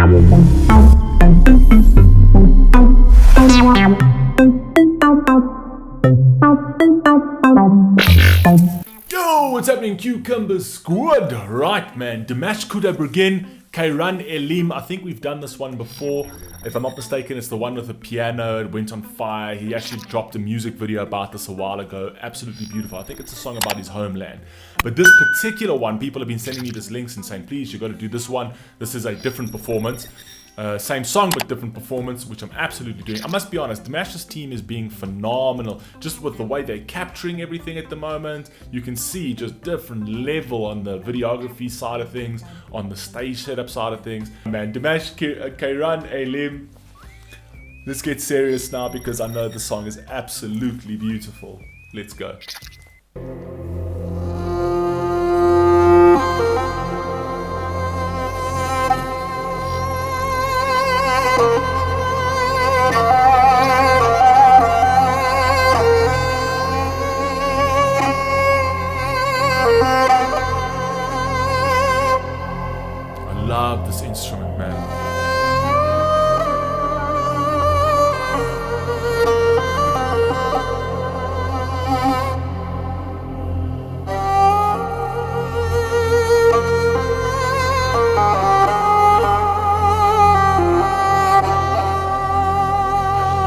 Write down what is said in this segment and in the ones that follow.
Yo, what's happening, QCUMBER squad? Right, man, Dimash Kudaibergen, Qairan Elim. I think we've done this one before. If I'm not mistaken, it's the one with the piano. It went on fire. He actually dropped a music video about this a while ago. Absolutely beautiful. I think it's a song about his homeland. But this particular one, people have been sending me these links and saying, please, you got to do this one. This is a different performance. Same song but different performance, which I'm absolutely doing. I must be honest, Dimash's team is being phenomenal just with the way they're capturing everything at the moment. You can see just different level on the videography side of things, on the stage setup side of things. Man, Dimash Qairan Elim. Let's get serious now because I know the song is absolutely beautiful. Let's go. Love this instrument, man. I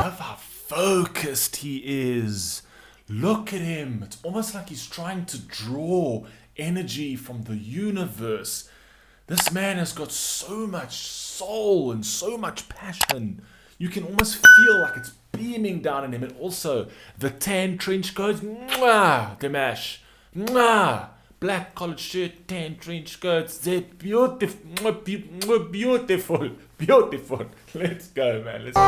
love how focused he is. Look at him. It's almost like he's trying to draw energy from the universe. This man has got so much soul and so much passion. You can almost feel like it's beaming down on him. And also, the tan trench coats. Mwah, Dimash. Mwah. Black collared shirt, tan trench coats. They're beautiful. Beautiful. Beautiful. Let's go, man. Let's go.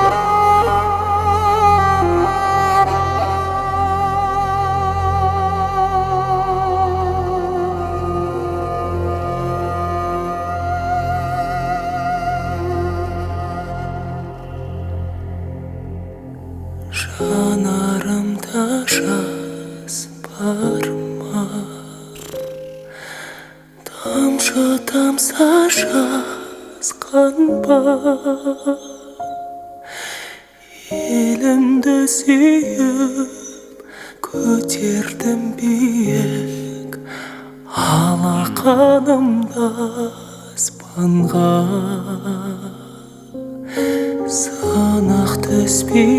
Жанарымда жас бар ма? Тамшы тамса жазған ба? Елімді сүйіп көтердім биік, алақанымда аспанға. Сынақ түспей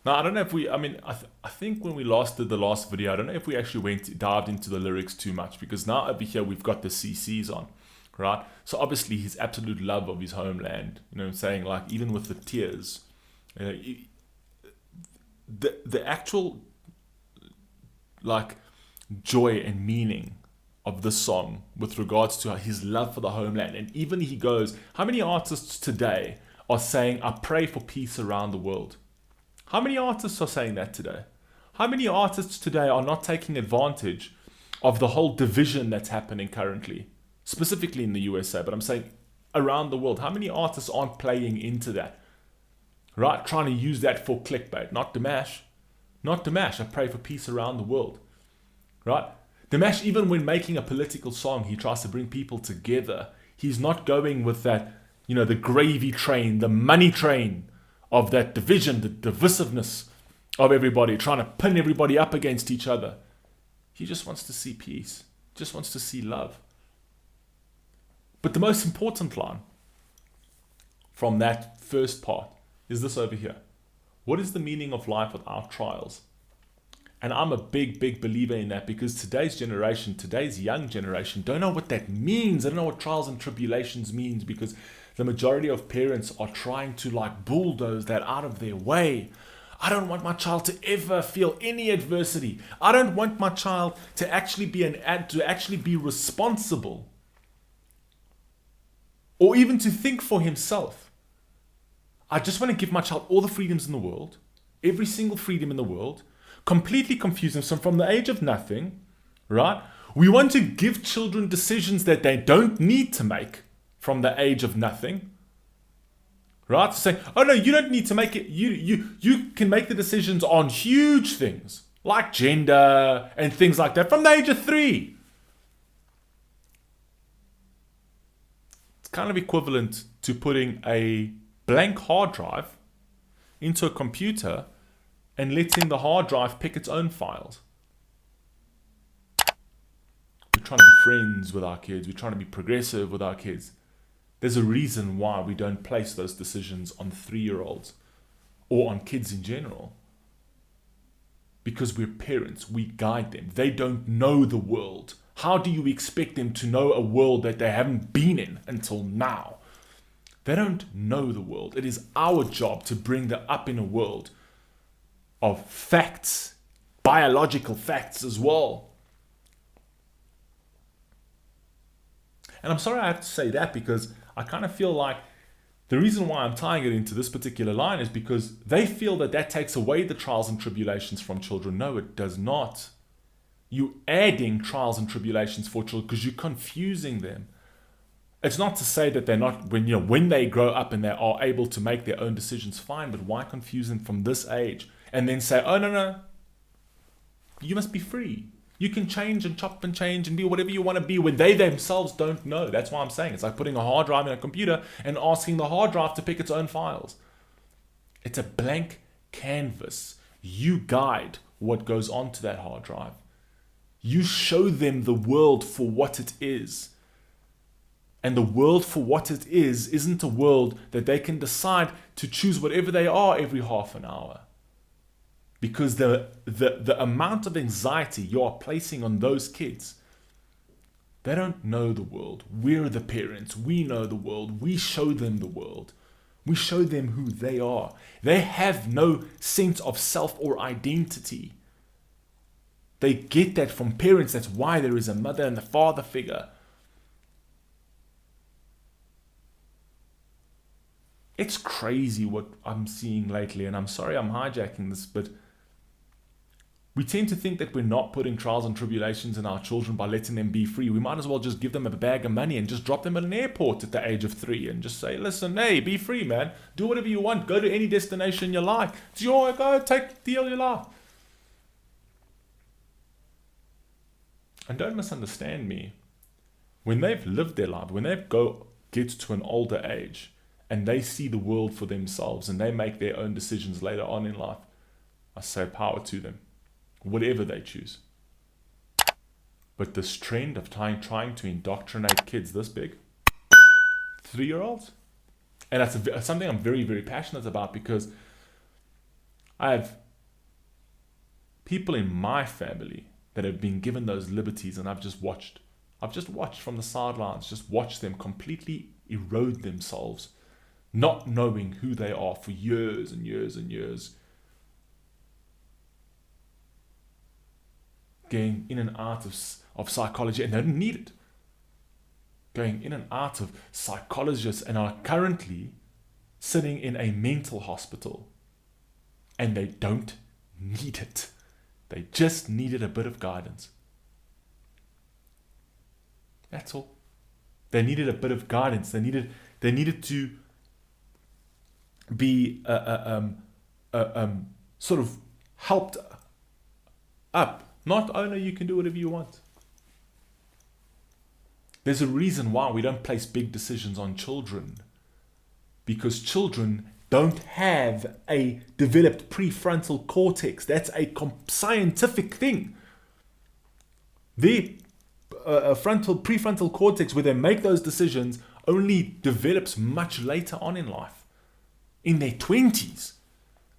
Now, I don't know if we, I think when we last did the last video, I don't know if we actually dived into the lyrics too much, because now over here we've got the CCs on, right? So obviously his absolute love of his homeland, you know what I'm saying? Like, even with the tears, the actual, like, joy and meaning of this song with regards to his love for the homeland. And even he goes, how many artists today are saying, I pray for peace around the world? How many artists are saying that today? How many artists today are not taking advantage of the whole division that's happening currently, specifically in the USA, but I'm saying around the world? How many artists aren't playing into that, right? Trying to use that for clickbait. Not Dimash. Not Dimash. I pray for peace around the world, right? Dimash, even when making a political song, he tries to bring people together. He's not going with that, you know, the gravy train, the money train of that division, the divisiveness of everybody, trying to pin everybody up against each other. He just wants to see peace, just wants to see love. But the most important line from that first part is this over here. What is the meaning of life without trials? And I'm a big, big believer in that, because today's generation, today's young generation, don't know what that means. They don't know what trials and tribulations means, because the majority of parents are trying to like bulldoze that out of their way. I don't want my child to ever feel any adversity. I don't want my child to actually be responsible, or even to think for himself. I just want to give my child all the freedoms in the world, every single freedom in the world, completely confuse them. So from the age of nothing, right? We want to give children decisions that they don't need to make from the age of nothing, right? Saying, oh no, you don't need to make it. You can make the decisions on huge things like gender and things like that from the age of 3. kind of equivalent to putting a blank hard drive into a computer and letting the hard drive pick its own files. We're trying to be friends with our kids. We're trying to be progressive with our kids. There's a reason why we don't place those decisions on 3-year-olds or on kids in general. Because we're parents, we guide them. They don't know the world. How do you expect them to know a world that they haven't been in until now? They don't know the world. It is our job to bring them up in a world of facts, biological facts as well. And I'm sorry I have to say that, because I kind of feel like the reason why I'm tying it into this particular line is because they feel that that takes away the trials and tribulations from children. No, it does not. You're adding trials and tribulations for children because you're confusing them. It's not to say that they're not, when they grow up and they are able to make their own decisions, fine, but why confuse them from this age and then say, oh, no, you must be free. You can change and chop and change and be whatever you want to be when they themselves don't know. That's why I'm saying it's like putting a hard drive in a computer and asking the hard drive to pick its own files. It's a blank canvas. You guide what goes onto that hard drive. You show them the world for what it is. And the world for what it is isn't a world that they can decide to choose whatever they are every half an hour. Because the amount of anxiety you are placing on those kids, they don't know the world. We're the parents. We know the world. We show them the world. We show them who they are. They have no sense of self or identity. They get that from parents. That's why there is a mother and a father figure. It's crazy what I'm seeing lately, and I'm sorry I'm hijacking this, but we tend to think that we're not putting trials and tribulations in our children by letting them be free. We might as well just give them a bag of money and just drop them at an airport at the age of 3 and just say, listen, hey, be free, man. Do whatever you want. Go to any destination you like. It's your go, deal your life. And don't misunderstand me. When they've lived their life, when they get to an older age and they see the world for themselves and they make their own decisions later on in life, I say power to them. Whatever they choose. But this trend of trying to indoctrinate kids this big, 3-year-olds, and that's something I'm very, very passionate about, because I have people in my family that have been given those liberties, and I've just watched from the sidelines, just watched them completely erode themselves, not knowing who they are for years and years and years. Going in and out of psychology, and they don't need it. Going in and out of psychologists, and are currently sitting in a mental hospital, and they don't need it. They just needed a bit of guidance. That's all. They needed a bit of guidance. They needed to be sort of helped up. Not, oh no, you can do whatever you want. There's a reason why we don't place big decisions on children. Because children don't have a developed prefrontal cortex. That's a scientific thing. Their prefrontal cortex, where they make those decisions, only develops much later on in life. In their 20s.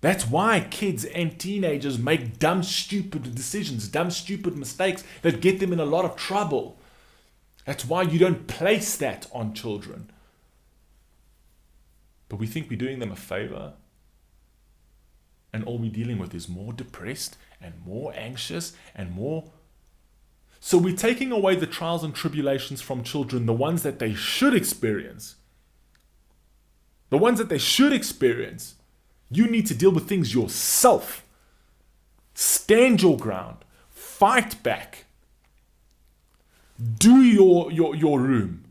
That's why kids and teenagers make dumb, stupid decisions, dumb, stupid mistakes that get them in a lot of trouble. That's why you don't place that on children. But we think we're doing them a favor. And all we're dealing with is more depressed and more anxious and more. So we're taking away the trials and tribulations from children, the ones that they should experience. The ones that they should experience. You need to deal with things yourself. Stand your ground. Fight back. Do your room.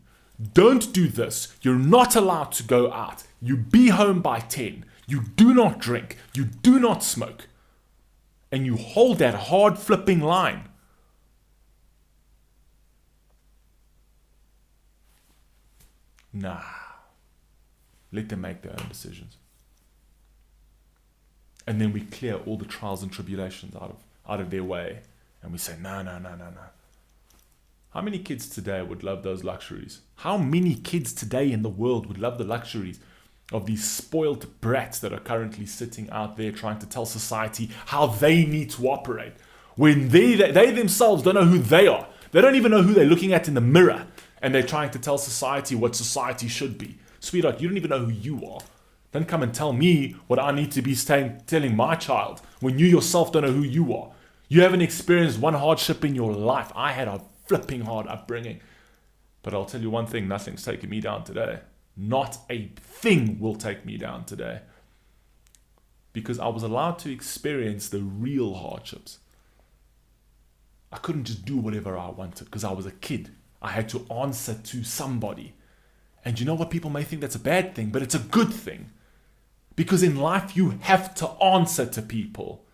Don't do this. You're not allowed to go out. You be home by 10. You do not drink. You do not smoke. And you hold that hard flipping line. Nah. Let them make their own decisions. And then we clear all the trials and tribulations out of their way. And we say, no. How many kids today would love those luxuries? How many kids today in the world would love the luxuries of these spoiled brats that are currently sitting out there trying to tell society how they need to operate, when they themselves don't know who they are? They don't even know who they're looking at in the mirror, and they're trying to tell society what society should be. Sweetheart, you don't even know who you are. Don't come and tell me what I need to be telling my child when you yourself don't know who you are. You haven't experienced one hardship in your life. I had a flipping hard upbringing. But I'll tell you one thing, nothing's taking me down today. Not a thing will take me down today. Because I was allowed to experience the real hardships. I couldn't just do whatever I wanted because I was a kid. I had to answer to somebody. And you know what? People may think that's a bad thing, but it's a good thing. Because in life you have to answer to people.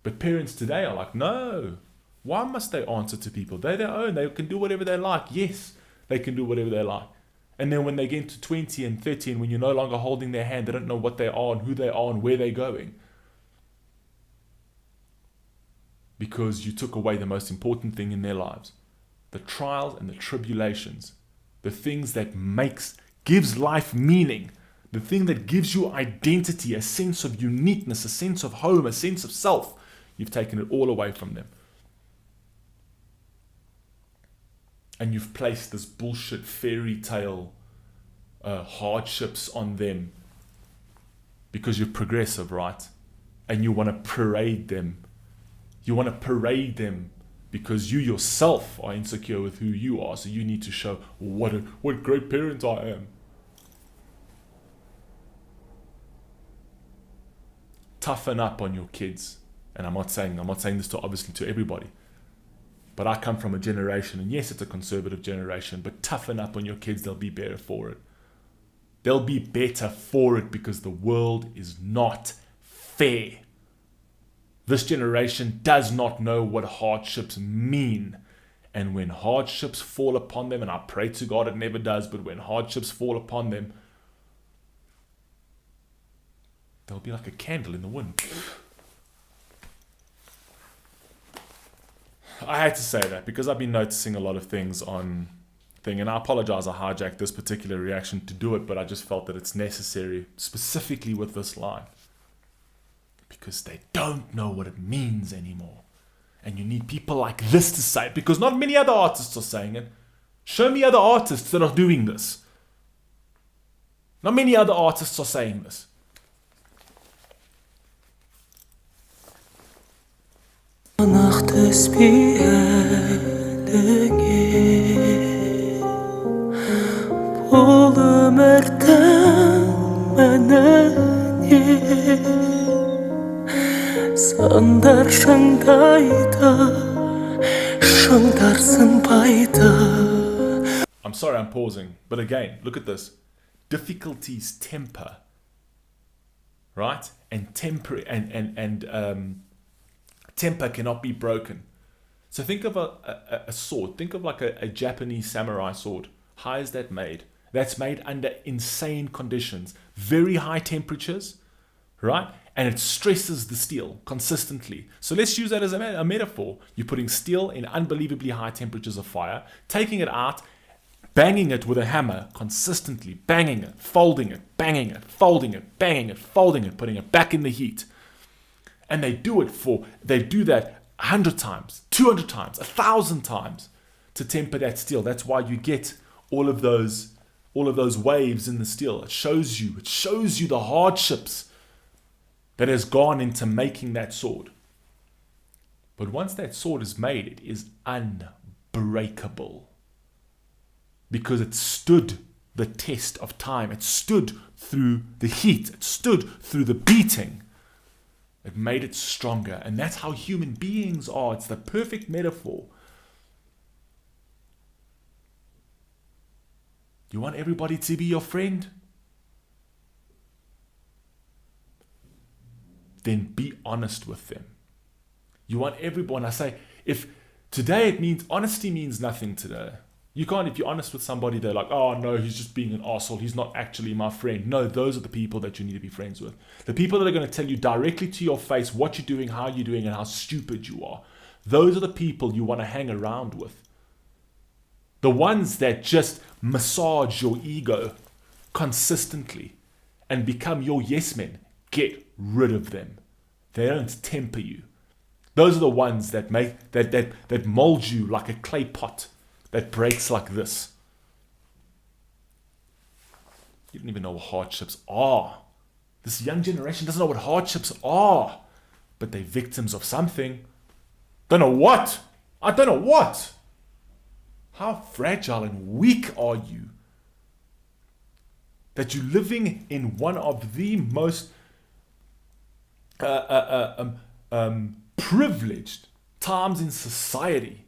But parents today are like, no. Why must they answer to people? They're their own. They can do whatever they like. Yes, they can do whatever they like. And then when they get to 20 and 30, and when you're no longer holding their hand, they don't know what they are and who they are and where they're going. Because you took away the most important thing in their lives. The trials and the tribulations. The things that gives life meaning. The thing that gives you identity, a sense of uniqueness, a sense of home, a sense of self. You've taken it all away from them. And you've placed this bullshit fairy tale hardships on them. Because you're progressive, right? And you want to parade them. You want to parade them because you yourself are insecure with who you are. So you need to show what great parent I am. Toughen up on your kids. And I'm not saying this to everybody. But I come from a generation, and yes, it's a conservative generation, but toughen up on your kids, they'll be better for it. They'll be better for it because the world is not fair. This generation does not know what hardships mean. And when hardships fall upon them, and I pray to God it never does, but when hardships fall upon them, they'll be like a candle in the wind. I had to say that because I've been noticing a lot of things on thing, and I apologize I hijacked this particular reaction to do it, but I just felt that it's necessary, specifically with this line. Because they don't know what it means anymore. And you need people like this to say it, because not many other artists are saying it. Show me other artists that are doing this. Not many other artists are saying this. I'm sorry I'm pausing, but again, look at this. Difficulties temper, right? And temper temper cannot be broken. So think of a sword. Think of like a Japanese samurai sword. How is that made? That's made under insane conditions, very high temperatures, right? And it stresses the steel consistently. So let's use that as a metaphor. You're putting steel in unbelievably high temperatures of fire, taking it out, banging it with a hammer consistently, banging it, folding it, banging it, folding it, banging it, folding it, putting it back in the heat. And they do that 100 times, 200 times, 1,000 times to temper that steel. That's why you get all of those waves in the steel. It shows you the hardships that has gone into making that sword. But once that sword is made, it is unbreakable. Because it stood the test of time. It stood through the heat. It stood through the beating. It made it stronger. And that's how human beings are. It's the perfect metaphor. You want everybody to be your friend? Then be honest with them. You want everyone. I say, if today it means honesty means nothing today. You can't, if you're honest with somebody, they're like, oh no, he's just being an arsehole, he's not actually my friend. No, those are the people that you need to be friends with. The people that are going to tell you directly to your face what you're doing, how you're doing, and how stupid you are. Those are the people you want to hang around with. The ones that just massage your ego consistently and become your yes men. Get rid of them. They don't temper you. Those are the ones that make that mold you like a clay pot that breaks like this. You don't even know what hardships are. This young generation doesn't know what hardships are, but they're victims of something. Don't know what. I don't know what. How fragile and weak are you that you're living in one of the most privileged times in society.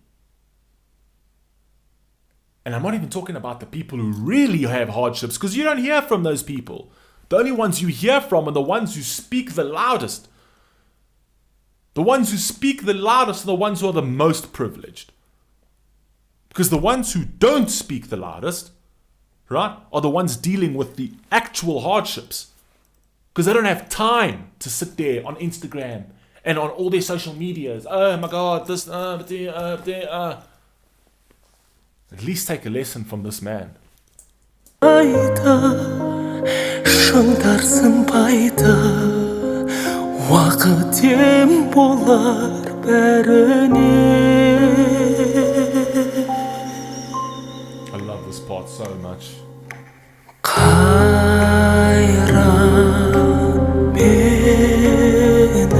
And I'm not even talking about the people who really have hardships, because you don't hear from those people. The only ones you hear from are the ones who speak the loudest. The ones who speak the loudest are the ones who are the most privileged. Because the ones who don't speak the loudest, right, are the ones dealing with the actual hardships. Because they don't have time to sit there on Instagram and on all their social medias. Oh my God, this, At least take a lesson from this man. I love this part so much. Qairan Elim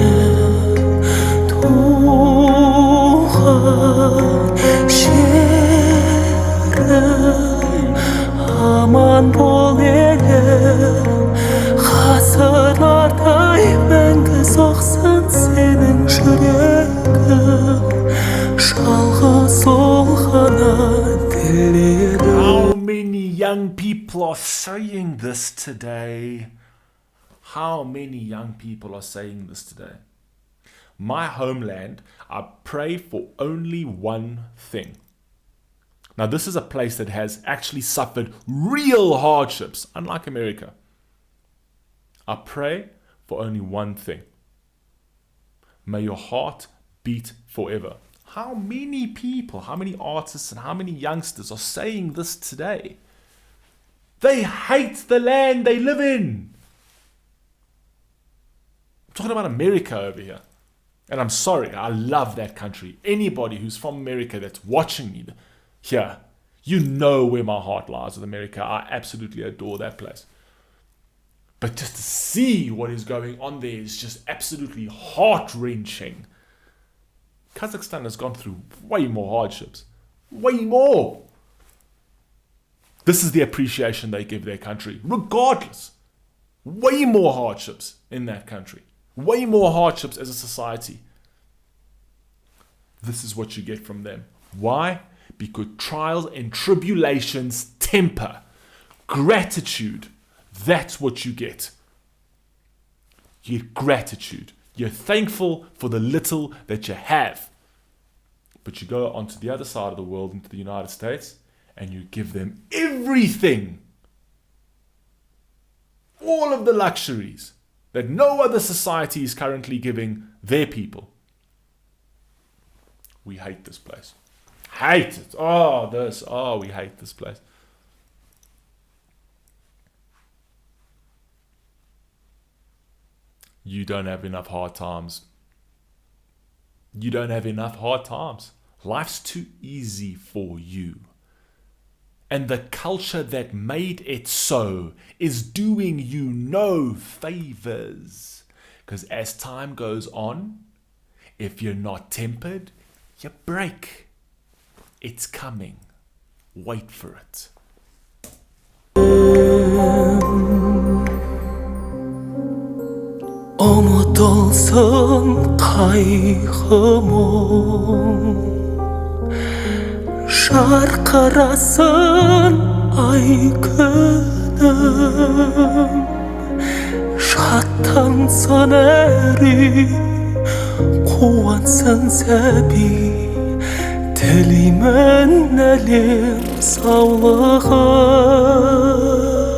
şehrim aman bol elim Hasırlarday мәңгі soqsun senin жүрегim Жалғыз ол ғана dilerim. How many young people are saying this today? How many young people are saying this today? My homeland, I pray for only one thing. Now, this is a place that has actually suffered real hardships, unlike America. I pray for only one thing. May your heart beat forever. How many people, how many artists, and how many youngsters are saying this today? They hate the land they live in. I'm talking about America over here. And I'm sorry, I love that country. Anybody who's from America that's watching me here, you know where my heart lies with America. I absolutely adore that place. But just to see what is going on there is just absolutely heart-wrenching. Kazakhstan has gone through way more hardships. Way more. This is the appreciation they give their country, regardless. Way more hardships in that country. Way more hardships as a society. This is what you get from them. Why? Because trials and tribulations temper. Gratitude, that's what you get. You get gratitude. You're thankful for the little that you have. But you go onto the other side of the world, into the United States, and you give them everything. All of the luxuries that no other society is currently giving their people. We hate this place. Hate it. We hate this place. You don't have enough hard times. You don't have enough hard times. Life's too easy for you. And the culture that made it so is doing you no favors. Because as time goes on, if you're not tempered, you break. It's coming. Wait for it. Umut olsun kaygımın Şarkırasın ay günüm Şattansın eri Kuvansın zebi Тілеймін әлем саулығын.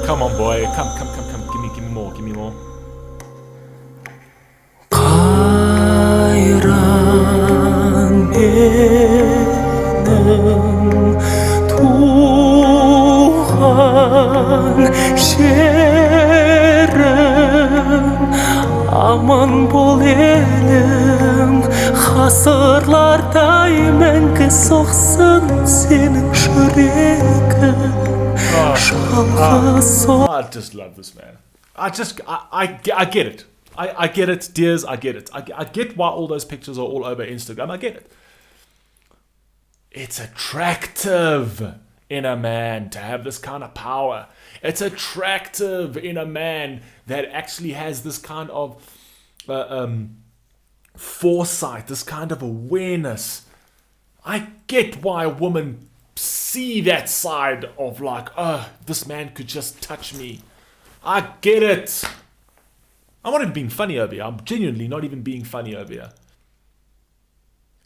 Come on, boy. Come. Give me more. Qairan Elim tuğan şerim. Aman bol elim, hasırlarda мәңгі соқсын senin жүрегің. Жалғыз I just love this man. I get it. I get it, dears. I get it. I get why all those pictures are all over Instagram. I get it. It's attractive in a man to have this kind of power. It's attractive in a man that actually has this kind of foresight, this kind of awareness. I get why a woman see that side of like, oh, this man could just touch me. I get it. I'm not even being funny over here. I'm genuinely not even being funny over here.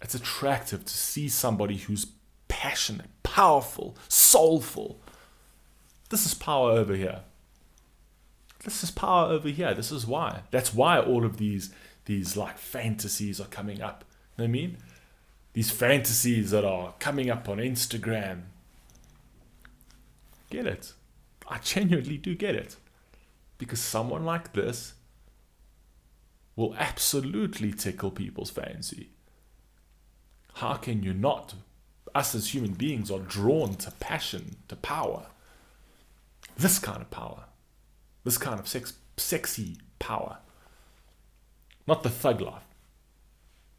It's attractive to see somebody who's passionate, powerful, soulful. This is power over here. This is power over here. This is why. That's why all of these like fantasies are coming up. You know what I mean? These fantasies that are coming up on Instagram. Get it? I genuinely do get it. Because someone like this will absolutely tickle people's fancy. How can you not? Us as human beings are drawn to passion, to power. This kind of power. This kind of sexy power. Not the thug life.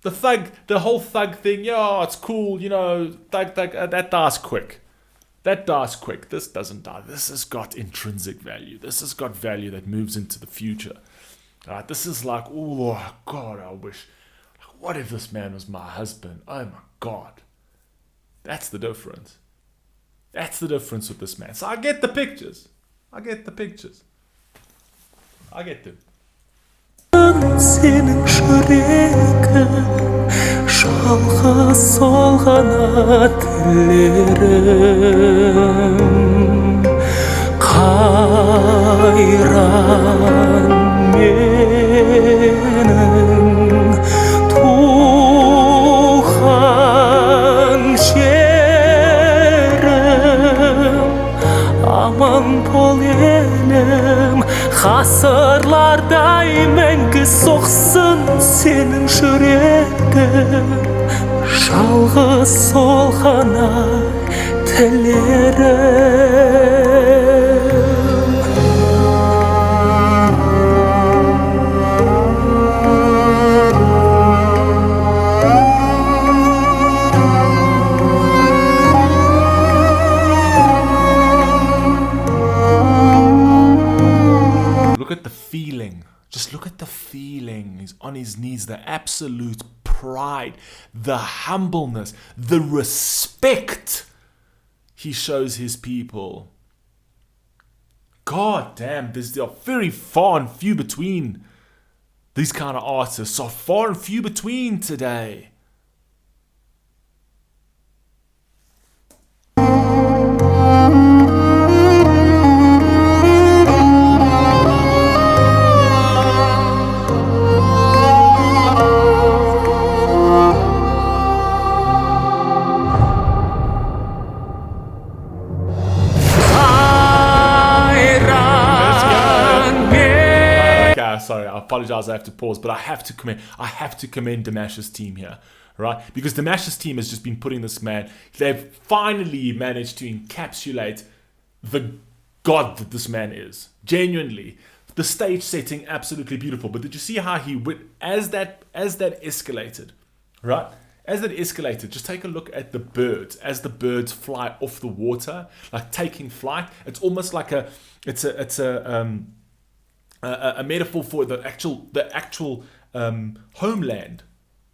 The whole thug thing, yeah, it's cool, you know, thug, that dies quick. That dies quick. This doesn't die. This has got intrinsic value. This has got value that moves into the future. Right? This is like, oh God, I wish. What if this man was my husband? Oh my God. That's the difference. That's the difference with this man. So I get the pictures. I get them. Senin жүрегің, жалғыз сол ғана тілерім. Қайран менің туған жерім. Aman bol elim, ғасырлардай мәңгі соқсын senin жүрегің. Жалғыз сол ғана тілерім. Look at the feeling. Just look at the feeling. He's on his knees. The absolute pride, the humbleness, the respect he shows his people. God damn, there's very far and few between. These kind of artists are far and few between today. Sorry, I apologize. I have to pause, but I have to commend Dimash's team here, right? Because Dimash's team has just been putting this man. They've finally managed to encapsulate the god that this man is. Genuinely, the stage setting absolutely beautiful. But did you see how he went as that escalated, right? As that escalated, just take a look at the birds as the birds fly off the water, like taking flight. It's almost like a metaphor for the actual homeland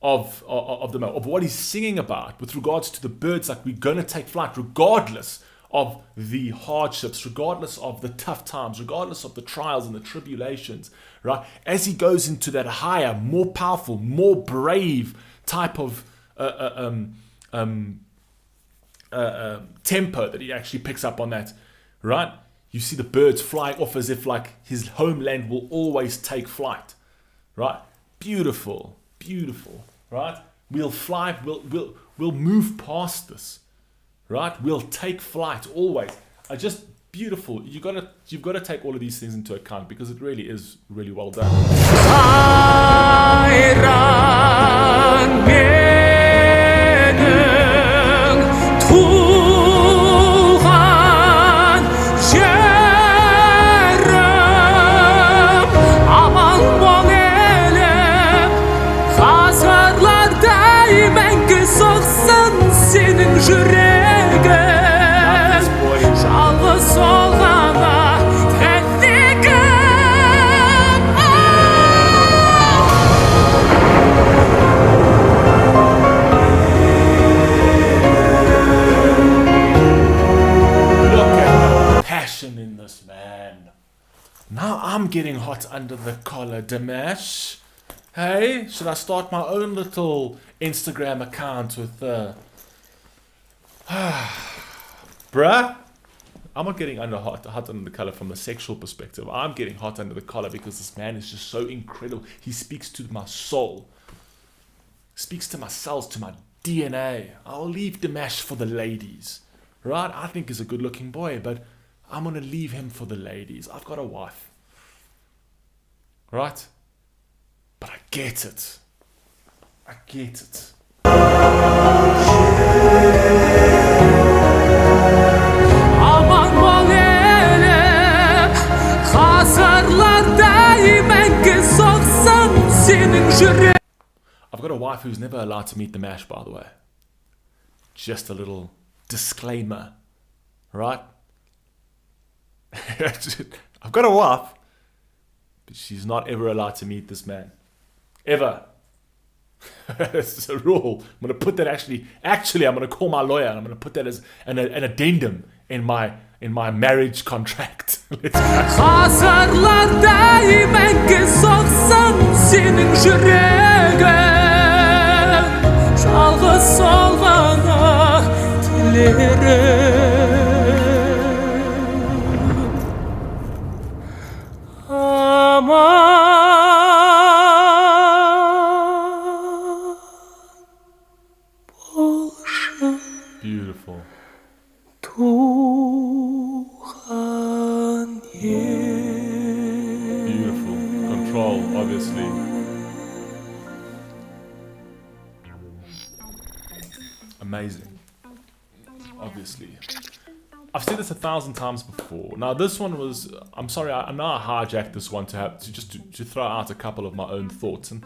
of what he's singing about with regards to the birds. Like, we're gonna take flight regardless of the hardships, regardless of the tough times, regardless of the trials and the tribulations, right? As he goes into that higher, more powerful, more brave type of tempo that he actually picks up on that, right? You see the birds flying off as if like his homeland will always take flight, right? Beautiful, beautiful, right? We'll fly, we'll move past this, right? We'll take flight always. Beautiful. You've got to take all of these things into account because it really is really well done. In this man. Now I'm getting hot under the collar, Dimash. Hey, should I start my own little Instagram account with bruh? I'm not getting hot under the collar from a sexual perspective. I'm getting hot under the collar because this man is just so incredible. He speaks to my soul. Speaks to my cells, to my DNA. I'll leave Dimash for the ladies. Right? I think he's a good looking boy, but I'm going to leave him for the ladies. I've got a wife. Right? But I get it. I get it. I've got a wife who's never allowed to meet Dimash, by the way. Just a little disclaimer. Right? I've got a wife, but she's not ever allowed to meet this man. Ever. It's a rule. I'm going to put that actually I'm going to call my lawyer and I'm going to put that as an addendum in my marriage contract. Let's Beautiful. Beautiful. Control, obviously. Amazing. Obviously. I've said this 1,000 times before. Now this one was, I'm sorry, I know I hijacked this one to throw out a couple of my own thoughts, and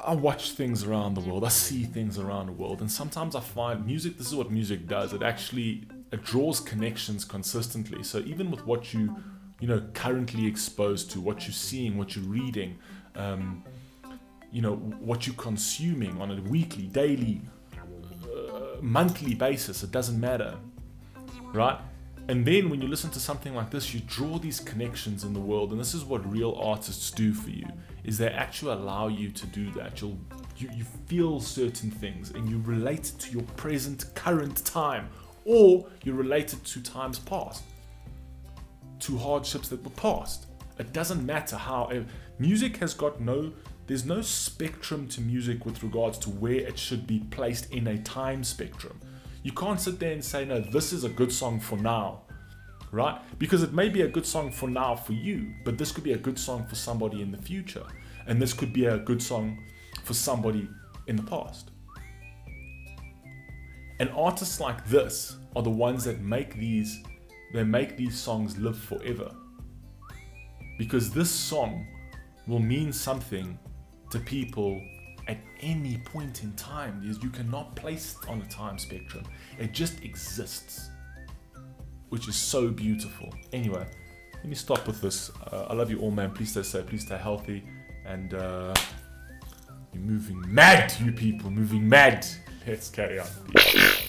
I watch things around the world, I see things around the world, and sometimes I find music, this is what music does, it draws connections consistently. So even with what you currently exposed to, what you're seeing, what you're reading, what you're consuming on a weekly, daily, monthly basis, it doesn't matter, right? And then when you listen to something like this, you draw these connections in the world, and this is what real artists do for you, is they actually allow you to do that. You feel certain things, and you relate it to your current time, or you relate it to times past, to hardships that were past. It doesn't matter how. Music has got there's no spectrum to music with regards to where it should be placed in a time spectrum. You can't sit there and say, no, this is a good song for now, right? Because it may be a good song for now for you, but this could be a good song for somebody in the future. And this could be a good song for somebody in the past. And artists like this are the ones that make these songs live forever. Because this song will mean something to people at any point in time. You cannot place it on a time spectrum. It just exists, which is so beautiful. Anyway, let me stop with this. I love you all, man. Please stay safe, please stay healthy, and you're moving mad, you people, moving mad. Let's carry on. Peace.